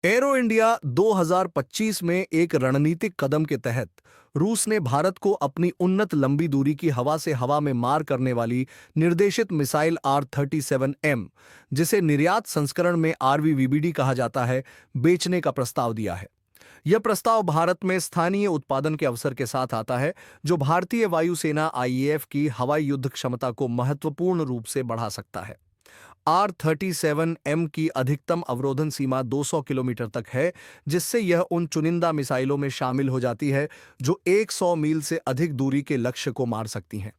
Arrow India 2025 में एक रणनीतिक कदम के तहत रूस ने भारत को अपनी उन्नत लंबी दूरी की हवा से हवा में मार करने वाली निर्देशित मिसाइल R-37M, जिसे निर्यात संस्करण में RVVBD कहा जाता है, बेचने का प्रस्ताव दिया है। यह प्रस्ताव भारत में स्थानीय उत्पादन के अवसर के साथ आता है, जो भारतीय वायुसेना IAF की हवाई युद्ध क्षमता को महत्वपूर्ण रूप से बढ़ा सकता है। R-37M की अधिकतम अवरोधन सीमा 200 किलोमीटर तक है, जिससे यह उन चुनिंदा मिसाइलों में शामिल हो जाती है जो 100 मील से अधिक दूरी के लक्ष्य को मार सकती हैं।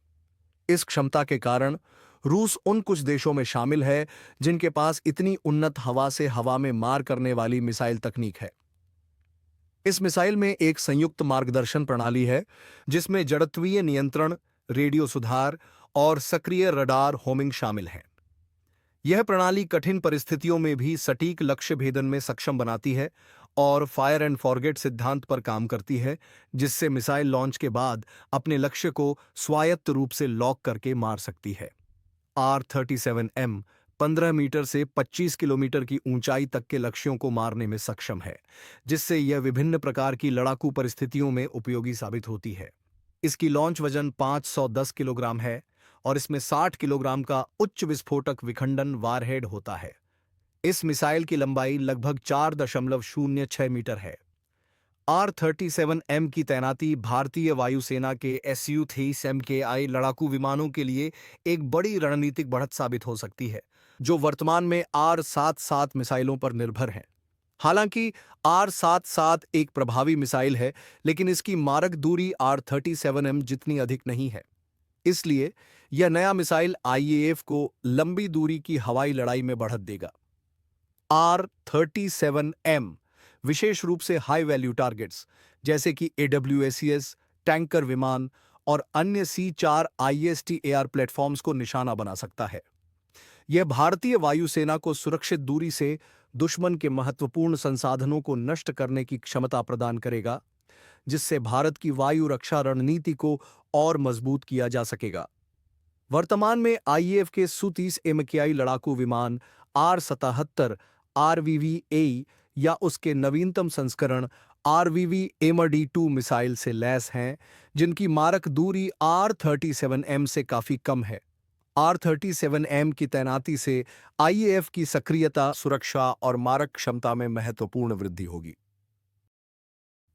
इस क्षमता के कारण रूस उन कुछ देशों में शामिल है जिनके पास इतनी उन्नत हवा से हवा में मार करने वाली मिसाइल तकनीक है। इस मिसाइल में एक संयुक्त मार्गदर्शन प्रणाली है, जिसमें जड़त्वीय नियंत्रण, रेडियो सुधार और सक्रिय रडार होमिंग शामिल हैं। यह प्रणाली कठिन परिस्थितियों में भी सटीक लक्ष्य भेदन में सक्षम बनाती है और फायर एंड फॉरगेट सिद्धांत पर काम करती है, जिससे मिसाइल लॉन्च के बाद अपने लक्ष्य को स्वायत्त रूप से लॉक करके मार सकती है। R-37M 15 मीटर से 25 किलोमीटर की ऊंचाई तक के लक्ष्यों को मारने में सक्षम है, जिससे यह विभिन्न प्रकार की लड़ाकू परिस्थितियों में उपयोगी साबित होती है। इसकी लॉन्च वजन 510 किलोग्राम है और इसमें 60 किलोग्राम का उच्च विस्फोटक विखंडन वारहेड होता है। इस मिसाइल की लंबाई लगभग 4.06 मीटर है। R-37M की तैनाती भारतीय वायुसेना के Su-30 MKI लड़ाकू विमानों के लिए एक बड़ी रणनीतिक बढ़त साबित हो सकती है, जो वर्तमान में R-77 मिसाइलों पर निर्भर हैं। हालांकि R-77 एक प्रभावी मिसाइल है, लेकिन इसकी मारक दूरी R-37M जितनी अधिक नहीं है। इसलिए यह नया मिसाइल IAF को लंबी दूरी की हवाई लड़ाई में बढ़त देगा। R-37M विशेष रूप से हाई वैल्यू टारगेट्स जैसे कि AWACS, टैंकर विमान और अन्य C-4 IST-AR प्लेटफॉर्म्स को निशाना बना सकता है। यह भारतीय वायुसेना को सुरक्षित दूरी से दुश्मन के महत्वपूर्ण संसाधनों को नष्ट करने की क्षमता प्रदान करेगा, जिससे भारत की वायु रक्षा रणनीति को और मजबूत किया जा सकेगा। वर्तमान में IAF के Su-30 MKI लड़ाकू विमान R-77 RVV-A या उसके नवीनतम संस्करण RVV-AIMR-D2 मिसाइल से लैस हैं, जिनकी मारक दूरी R-37M से काफी कम है। R-37M की तैनाती से IAF की सक्रियता, सुरक्षा और मारक क्षमता में महत्वपूर्ण वृद्धि होगी।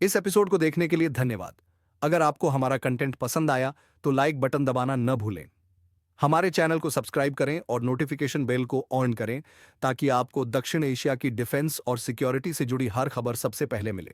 इस एपिसोड को देखने के लिए धन्यवाद। अगर आपको हमारा कंटेंट पसंद आया तो लाइक बटन दबाना न भूलें। हमारे चैनल को सब्सक्राइब करें और नोटिफिकेशन बेल को ऑन करें, ताकि आपको दक्षिण एशिया की डिफेंस और सिक्योरिटी से जुड़ी हर खबर सबसे पहले मिले।